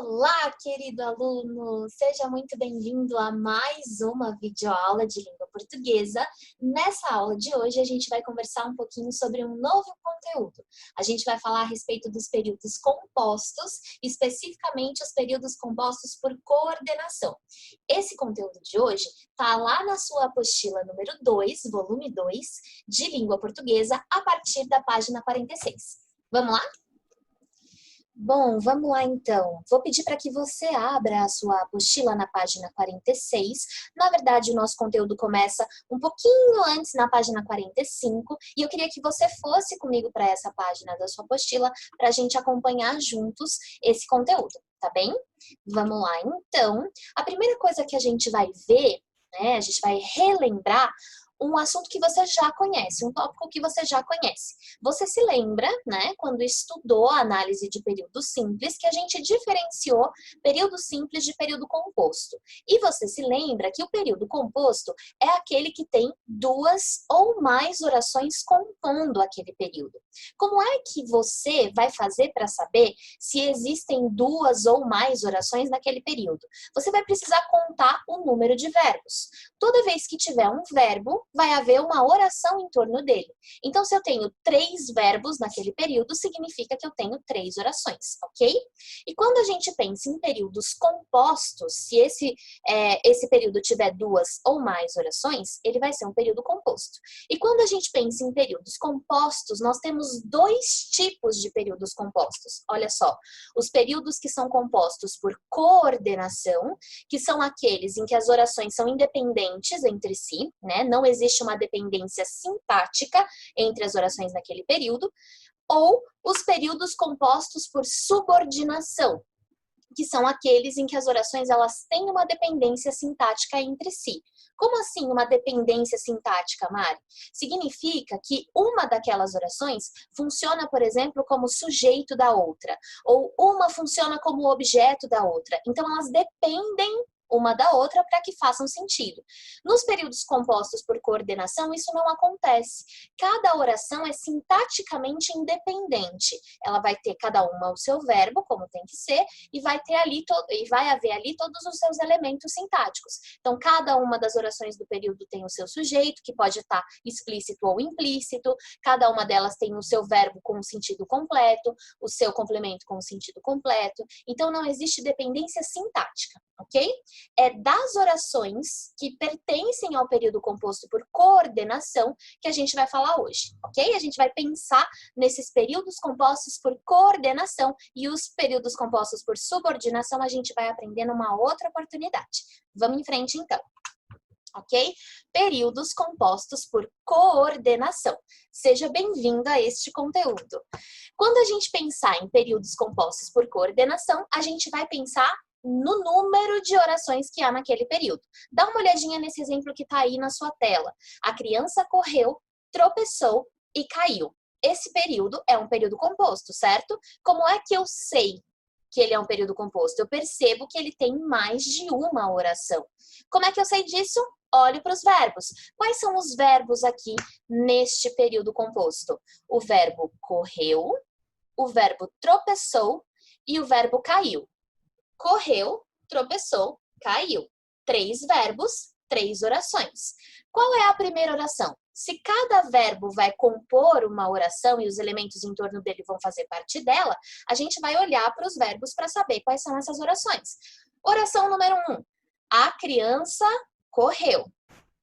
Olá, querido aluno! Seja muito bem-vindo a mais uma videoaula de língua portuguesa. Nessa aula de hoje, a gente vai conversar um pouquinho sobre um novo conteúdo. A gente vai falar a respeito dos períodos compostos, especificamente os períodos compostos por coordenação. Esse conteúdo de hoje está lá na sua apostila número 2, volume 2, de língua portuguesa, a partir da página 46. Vamos lá? Bom, vamos lá então. Vou pedir para que você abra a sua apostila na página 46. Na verdade, o nosso conteúdo começa um pouquinho antes, na página 45, e eu queria que você fosse comigo para essa página da sua apostila para a gente acompanhar juntos esse conteúdo, tá bem? Vamos lá então. A primeira coisa que a gente vai ver, né, a gente vai relembrar um assunto que você já conhece, um tópico que você já conhece. Você se lembra, né, quando estudou a análise de período simples, que a gente diferenciou período simples de período composto. E você se lembra que o período composto é aquele que tem duas ou mais orações compondo aquele período. Como é que você vai fazer para saber se existem duas ou mais orações naquele período? Você vai precisar contar o número de verbos. Toda vez que tiver um verbo, vai haver uma oração em torno dele. Então, se eu tenho 3 verbos naquele período, significa que eu tenho 3 orações, ok? E quando a gente pensa em períodos compostos, se esse período tiver 2 ou mais orações, ele vai ser um período composto. E quando a gente pensa em períodos compostos, nós temos 2 tipos de períodos compostos. Olha só, os períodos que são compostos por coordenação, que são aqueles em que as orações são independentes entre si, né? Não existe uma dependência sintática entre as orações naquele período, ou os períodos compostos por subordinação, que são aqueles em que as orações elas têm uma dependência sintática entre si. Como assim uma dependência sintática, Mari? Significa que uma daquelas orações funciona, por exemplo, como sujeito da outra, ou uma funciona como objeto da outra. Então, elas dependem uma da outra para que façam sentido. Nos períodos compostos por coordenação, isso não acontece. Cada oração é sintaticamente independente. Ela vai ter cada uma o seu verbo, como tem que ser, e vai haver ali todos os seus elementos sintáticos. Então, cada uma das orações do período tem o seu sujeito, que pode estar explícito ou implícito, cada uma delas tem o seu verbo com o sentido completo, o seu complemento com o sentido completo. Então, não existe dependência sintática, ok? É das orações que pertencem ao período composto por coordenação que a gente vai falar hoje, ok? A gente vai pensar nesses períodos compostos por coordenação e os períodos compostos por subordinação a gente vai aprender numa outra oportunidade. Vamos em frente, então. Ok? Períodos compostos por coordenação. Seja bem-vindo a este conteúdo. Quando a gente pensar em períodos compostos por coordenação, a gente vai pensar no número de orações que há naquele período. Dá uma olhadinha nesse exemplo que está aí na sua tela. A criança correu, tropeçou e caiu. Esse período é um período composto, certo? Como é que eu sei que ele é um período composto? Eu percebo que ele tem mais de uma oração. Como é que eu sei disso? Olhe para os verbos. Quais são os verbos aqui neste período composto? O verbo correu, o verbo tropeçou e o verbo caiu. Correu, tropeçou, caiu. 3 verbos, 3 orações. Qual é a primeira oração? Se cada verbo vai compor uma oração e os elementos em torno dele vão fazer parte dela, a gente vai olhar para os verbos para saber quais são essas orações. Oração número 1. A criança correu.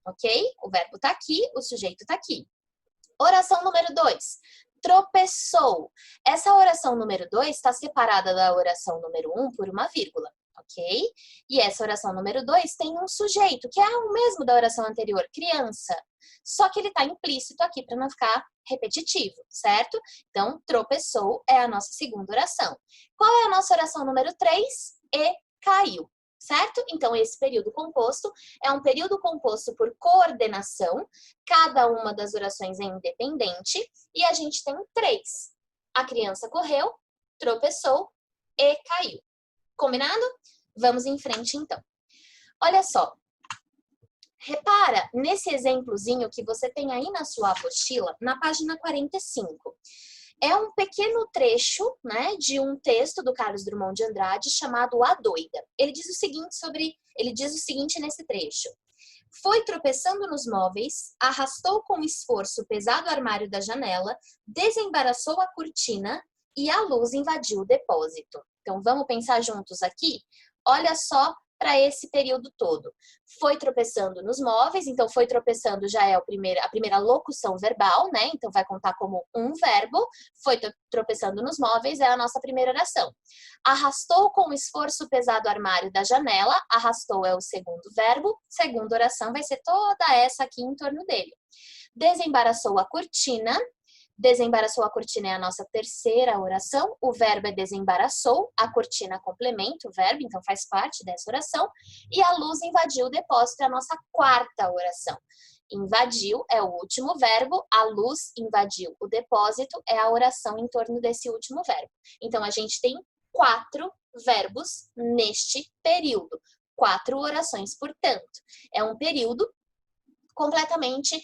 Ok? O verbo está aqui, o sujeito está aqui. Oração número 2. Tropeçou. Essa oração número 2 está separada da oração número 1 por uma vírgula, ok? E essa oração número 2 tem um sujeito, que é o mesmo da oração anterior, criança. Só que ele está implícito aqui para não ficar repetitivo, certo? Então, tropeçou é a nossa segunda oração. Qual é a nossa oração número 3? E caiu. Certo? Então, esse período composto é um período composto por coordenação, cada uma das orações é independente, e a gente tem 3. A criança correu, tropeçou e caiu. Combinado? Vamos em frente, então. Olha só. Repara nesse exemplozinho que você tem aí na sua apostila, na página 45. É um pequeno trecho, né, de um texto do Carlos Drummond de Andrade chamado A Doida. Ele diz o seguinte nesse trecho. Foi tropeçando nos móveis, arrastou com esforço o pesado armário da janela, desembaraçou a cortina e a luz invadiu o depósito. Então, vamos pensar juntos aqui? Olha só para esse período todo. Foi tropeçando nos móveis, então foi tropeçando já é a primeira locução verbal, né? Então vai contar como um verbo. Foi tropeçando nos móveis é a nossa primeira oração. Arrastou com esforço pesado armário da janela. Arrastou é o segundo verbo. Segunda oração vai ser toda essa aqui em torno dele. Desembaraçou a cortina. Desembaraçou a cortina é a nossa terceira oração. O verbo é desembaraçou, a cortina complementa o verbo, então faz parte dessa oração. E a luz invadiu o depósito é a nossa quarta oração. Invadiu é o último verbo, a luz invadiu o depósito é a oração em torno desse último verbo. Então, a gente tem 4 verbos neste período. 4 orações, portanto. É um período completamente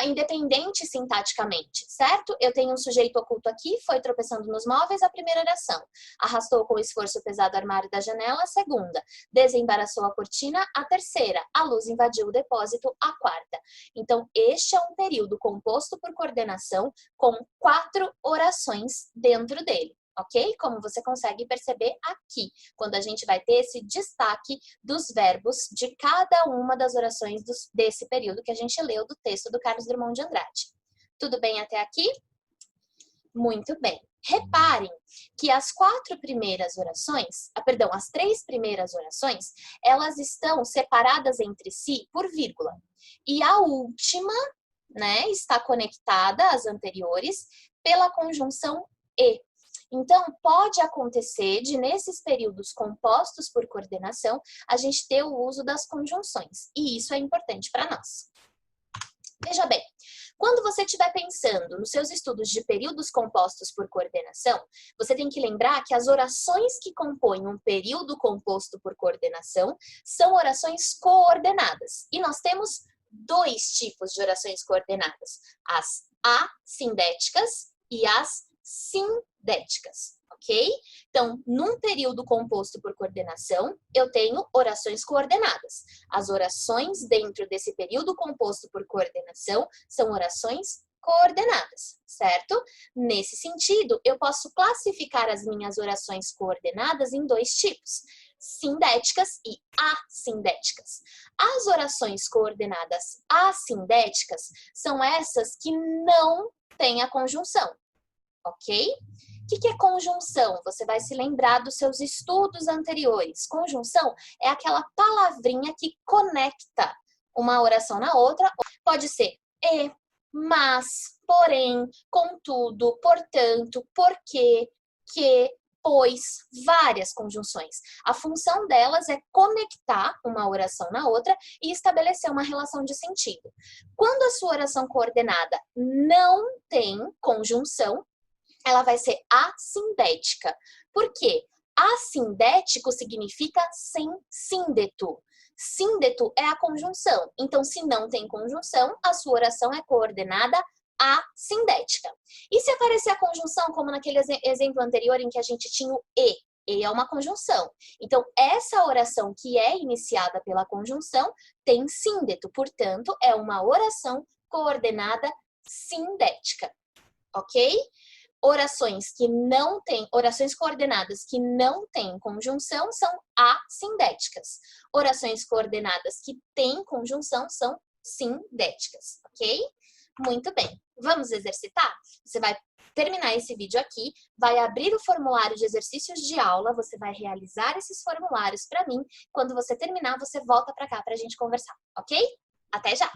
independente sintaticamente, certo? Eu tenho um sujeito oculto aqui, foi tropeçando nos móveis, a primeira oração. Arrastou com esforço o pesado armário da janela, a segunda. Desembaraçou a cortina, a terceira. A luz invadiu o depósito, a quarta. Então, este é um período composto por coordenação com 4 orações dentro dele. Ok? Como você consegue perceber aqui, quando a gente vai ter esse destaque dos verbos de cada uma das orações desse período que a gente leu do texto do Carlos Drummond de Andrade. Tudo bem até aqui? Muito bem. Reparem que as 3 primeiras orações, elas estão separadas entre si por vírgula. E a última, né, está conectada às anteriores pela conjunção e. Então, pode acontecer de, nesses períodos compostos por coordenação, a gente ter o uso das conjunções. E isso é importante para nós. Veja bem, quando você estiver pensando nos seus estudos de períodos compostos por coordenação, você tem que lembrar que as orações que compõem um período composto por coordenação são orações coordenadas. E nós temos 2 tipos de orações coordenadas, as assindéticas e as sindéticas, ok? Então, num período composto por coordenação, eu tenho orações coordenadas. As orações dentro desse período composto por coordenação são orações coordenadas, certo? Nesse sentido, eu posso classificar as minhas orações coordenadas em 2 tipos, sindéticas e assindéticas. As orações coordenadas assindéticas são essas que não têm a conjunção. Ok? O que é conjunção? Você vai se lembrar dos seus estudos anteriores. Conjunção é aquela palavrinha que conecta uma oração na outra. Pode ser e, mas, porém, contudo, portanto, porque, que, pois, várias conjunções. A função delas é conectar uma oração na outra e estabelecer uma relação de sentido. Quando a sua oração coordenada não tem conjunção, ela vai ser assindética. Por quê? Assindético significa sem síndeto. Síndeto é a conjunção. Então, se não tem conjunção, a sua oração é coordenada assindética. E se aparecer a conjunção, como naquele exemplo anterior em que a gente tinha o e? E é uma conjunção. Então, essa oração que é iniciada pela conjunção tem síndeto. Portanto, é uma oração coordenada sindética. Ok? Orações coordenadas que não têm conjunção são assindéticas. Orações coordenadas que têm conjunção são sindéticas, ok? Muito bem. Vamos exercitar? Você vai terminar esse vídeo aqui, vai abrir o formulário de exercícios de aula, você vai realizar esses formulários para mim. Quando você terminar, você volta para cá para a gente conversar, ok? Até já!